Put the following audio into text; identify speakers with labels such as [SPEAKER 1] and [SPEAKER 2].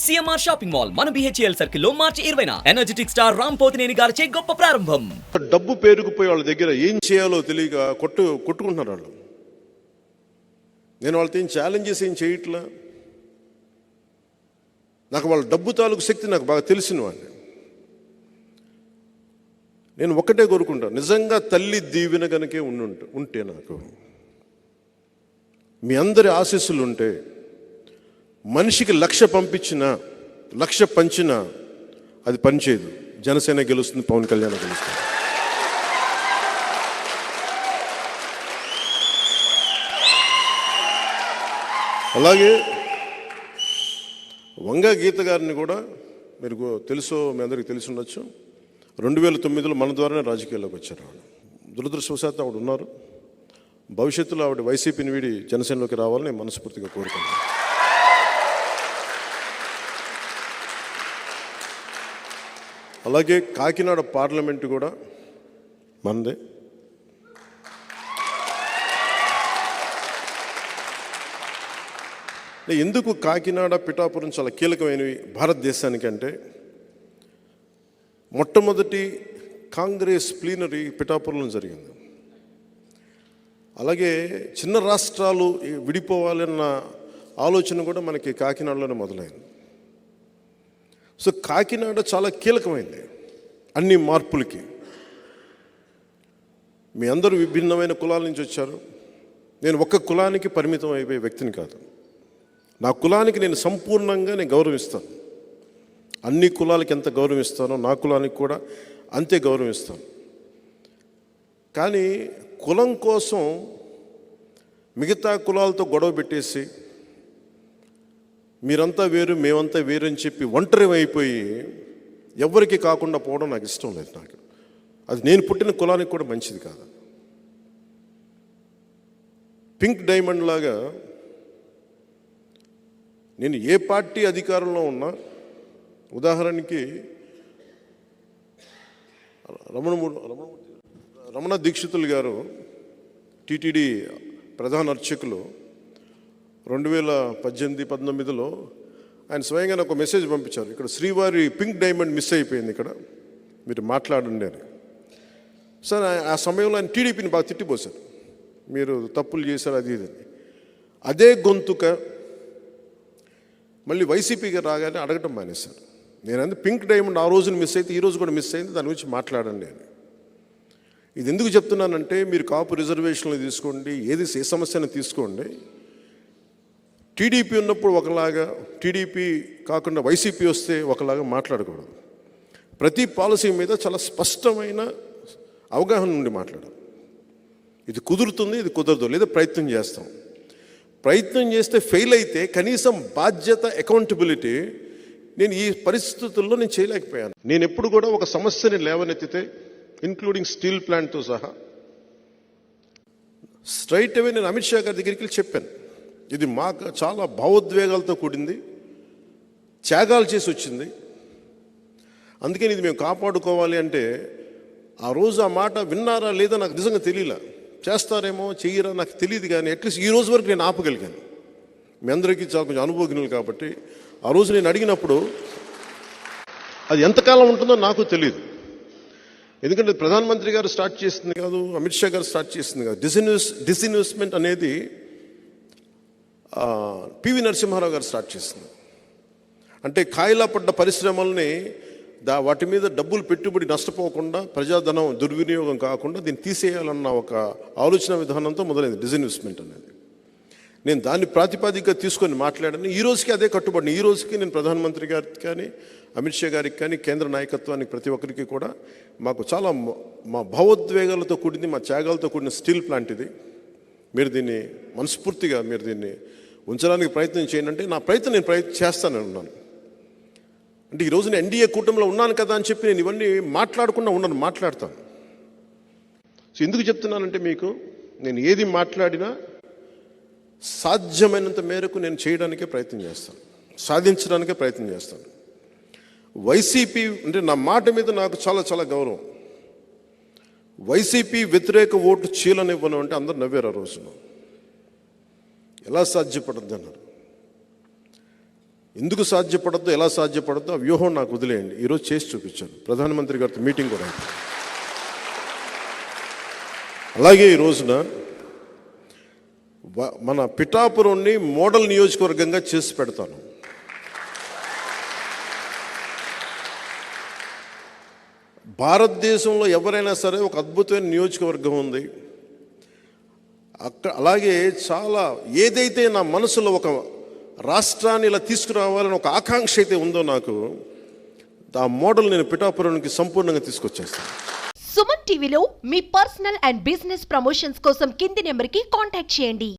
[SPEAKER 1] CMR shopping mall మన BHEL circle లో మార్చి 20న energetic star Ram Pothineni గారిచే గొప్ప ప్రారంభం.
[SPEAKER 2] డబ్బు పేరుకుపోయి వాళ్ళ దగ్గర ఏం చేయాలో తెలియక కొట్టుకుంటున్నారు వాళ్ళు. నేను వాళ్ళతో ఏం ఛాలెంజెస్ ఏం చేయట్లా. నాకు వాళ్ళ డబ్బు తాలూకు శక్తి నాకు బాగా తెలిసిన వాళ్ళని. నేను ఒక్కటే కోరుకుంటాను, నిజంగా తల్లి దీవెన కనుకే ఉంటే నాకు మీ అందరి ఆశీస్సులు ఉంటే మనిషికి 1,00,000 పంపించినా 1,00,000 పంచినా అది పనిచేయదు. జనసేన గెలుస్తుంది, పవన్ కళ్యాణ్ గెలుస్తుంది. అలాగే వంగా గీత గారిని కూడా మీరు తెలుసో, మీ అందరికీ తెలిసి ఉండొచ్చు, 2009లో మన ద్వారానే రాజకీయాల్లోకి వచ్చారు. ఆవిడ దురదృష్టవశాత్తు ఆవిడ ఉన్నారు. భవిష్యత్తులో ఆవిడ వైసీపీని వీడి జనసేనలోకి రావాలని మనస్ఫూర్తిగా కోరుకుంటున్నాను. అలాగే కాకినాడ పార్లమెంటు కూడా మనదే. ఎందుకు కాకినాడ, పిఠాపురం చాలా కీలకమైనవి భారతదేశానికి అంటే, మొట్టమొదటి కాంగ్రెస్ ప్లీనరీ పిఠాపురంలో జరిగింది. అలాగే చిన్న రాష్ట్రాలు విడిపోవాలన్న ఆలోచన కూడా మనకి కాకినాడలోనే మొదలైంది. సో కాకినాడ చాలా కీలకమైంది అన్ని మార్పులకి. మీ అందరూ విభిన్నమైన కులాల నుంచి వచ్చారు. నేను ఒక్క కులానికి పరిమితం అయిపోయే వ్యక్తిని కాదు. నా కులానికి నేను సంపూర్ణంగా గౌరవిస్తాను. అన్ని కులాలకి ఎంత గౌరవిస్తానో నా కులానికి కూడా అంతే గౌరవిస్తాను. కానీ కులం కోసం మిగతా కులాలతో గొడవ పెట్టేసి మీరంతా వేరు మేమంతా వేరు అని చెప్పి ఒంటరి అయిపోయి ఎవరికి కాకుండా పోవడం నాకు ఇష్టం లేదు. నాకు అది నేను పుట్టిన కులానికి కూడా మంచిది కాదు. పింక్ డైమండ్ లాగా నేను ఏ పార్టీ అధికారంలో ఉన్నా, ఉదాహరణకి రమణ దీక్షితులు గారు టీటీడీ ప్రధాన అర్చకులు 2018-19లో ఆయన స్వయంగా నాకు ఒక మెసేజ్ పంపించారు. ఇక్కడ శ్రీవారి పింక్ డైమండ్ మిస్ అయిపోయింది, ఇక్కడ మీరు మాట్లాడండి అని. సార్ ఆ సమయంలో ఆయన టీడీపీని బాగా తిట్టిపోశారు, మీరు తప్పులు చేశారు అది ఇది. అదే గొంతుక మళ్ళీ వైసీపీకి రాగానే అడగటం మానేశారు. నేను పింక్ డైమండ్ ఆ రోజున మిస్ అయితే ఈ రోజు కూడా మిస్ అయింది, దాని గురించి మాట్లాడండి అని. ఇది ఎందుకు చెప్తున్నానంటే, మీరు కాపు రిజర్వేషన్లు తీసుకోండి, ఏ సమస్యను తీసుకోండి, టీడీపీ ఉన్నప్పుడు ఒకలాగా, టీడీపీ కాకుండా వైసీపీ వస్తే ఒకలాగా మాట్లాడకూడదు. ప్రతి పాలసీ మీద చాలా స్పష్టమైన అవగాహన నుండి మాట్లాడాలి. ఇది కుదురుతుంది, ఇది కుదరదు, లేదా ప్రయత్నం చేస్తాం. ప్రయత్నం చేస్తే ఫెయిల్ అయితే కనీసం బాధ్యత, అకౌంటబిలిటీ నేను ఈ పరిస్థితుల్లో నేను చేయలేకపోయాను. నేను ఎప్పుడు కూడా ఒక సమస్యని లేవనెత్తితే, ఇంక్లూడింగ్ స్టీల్ ప్లాంట్తో సహా, స్ట్రైట్ అవే నేను అమిత్ షా గారి దగ్గరికి వెళ్ళి చెప్పాను, ఇది మాకు చాలా భావోద్వేగాలతో కూడింది, త్యాగాలు చేసి వచ్చింది, అందుకని ఇది మేము కాపాడుకోవాలి అంటే, ఆ రోజు ఆ మాట విన్నారా లేదా నాకు నిజంగా తెలియలా. చేస్తారేమో చెయ్యరా నాకు తెలియదు, కానీ అట్లీస్ట్ ఈ రోజు వరకు నేను ఆపగలిగాను. మీ అందరికీ చాలా కొంచెం అనుభవజ్ఞులు కాబట్టి ఆ రోజు నేను అడిగినప్పుడు అది ఎంతకాలం ఉంటుందో నాకు తెలియదు. ఎందుకంటే ప్రధానమంత్రి గారు స్టార్ట్ చేసింది కాదు, అమిత్ షా గారు స్టార్ట్ చేసింది కాదు. డిస్ఇన్వెస్ట్మెంట్ అనేది పివి నరసింహారావు గారు స్టార్ట్ చేసింది. అంటే కాయిలా పడ్డ పరిశ్రమల్ని వాటి మీద డబ్బులు పెట్టుబడి నష్టపోకుండా, ప్రజాధనం దుర్వినియోగం కాకుండా దీన్ని తీసేయాలన్న ఒక ఆలోచన విధానంతో మొదలైంది డిస్ఇన్వెస్ట్మెంట్ అనేది. నేను దాన్ని ప్రాతిపదికగా తీసుకొని మాట్లాడాను. ఈ రోజుకి అదే కట్టుబడి. ఈ రోజుకి నేను ప్రధానమంత్రి గారికి కానీ, అమిత్ షా గారికి కానీ, కేంద్ర నాయకత్వానికి, ప్రతి ఒక్కరికి కూడా మాకు చాలా మా భావోద్వేగాలతో కూడింది, మా త్యాగాలతో కూడిన స్టీల్ ప్లాంట్ ఇది. మీరు దీన్ని మనస్ఫూర్తిగా మీరు దీన్ని ఉంచడానికి ప్రయత్నం చేయండి అంటే, నా ప్రయత్నం నేను చేస్తానని ఉన్నాను. అంటే ఈరోజు నేను ఎన్డీఏ కూటమిలో ఉన్నాను కదా అని చెప్పి నేను ఇవన్నీ మాట్లాడకుండా ఉన్నాను, మాట్లాడతాను. సో ఎందుకు చెప్తున్నానంటే, మీకు నేను ఏది మాట్లాడినా సాధ్యమైనంత మేరకు నేను చేయడానికే ప్రయత్నం చేస్తాను, సాధించడానికే ప్రయత్నం చేస్తాను. వైసీపీ అంటే నా మాట మీద నాకు చాలా చాలా గౌరవం. వైసీపీ వ్యతిరేక ఓటు చీలనివ్వను అంటే అందరు నవ్వారు ఆ రోజున. ఎలా సాధ్యపడుద్ది అన్నారు. ఎందుకు సాధ్యపడద్దో, ఎలా సాధ్యపడద్దో ఆ వ్యూహం నాకు వదిలేయండి. ఈరోజు చేసి చూపించాను. ప్రధానమంత్రి గారితో మీటింగ్ కూడా అయింది. అలాగే ఈ రోజున మన పిఠాపురంని మోడల్ నియోజకవర్గంగా చేసి పెడతాను. భారతదేశంలో ఎవరైనా సరే ఒక అద్భుతమైన నియోజకవర్గం ఉంది అక్కడ. అలాగే చాలా ఏదైతే నా మనసులో ఒక రాష్ట్రాన్ని ఇలా తీసుకురావాలని ఒక ఆకాంక్ష అయితే ఉందో నాకు, ఆ మోడల్ నేను పిఠాపురానికి సంపూర్ణంగా తీసుకొచ్చేస్తాను.
[SPEAKER 3] సుమన్ టీవీలో మీ పర్సనల్ అండ్ బిజినెస్ ప్రమోషన్స్ కోసం కింది నెంబర్కి కాంటాక్ట్ చేయండి.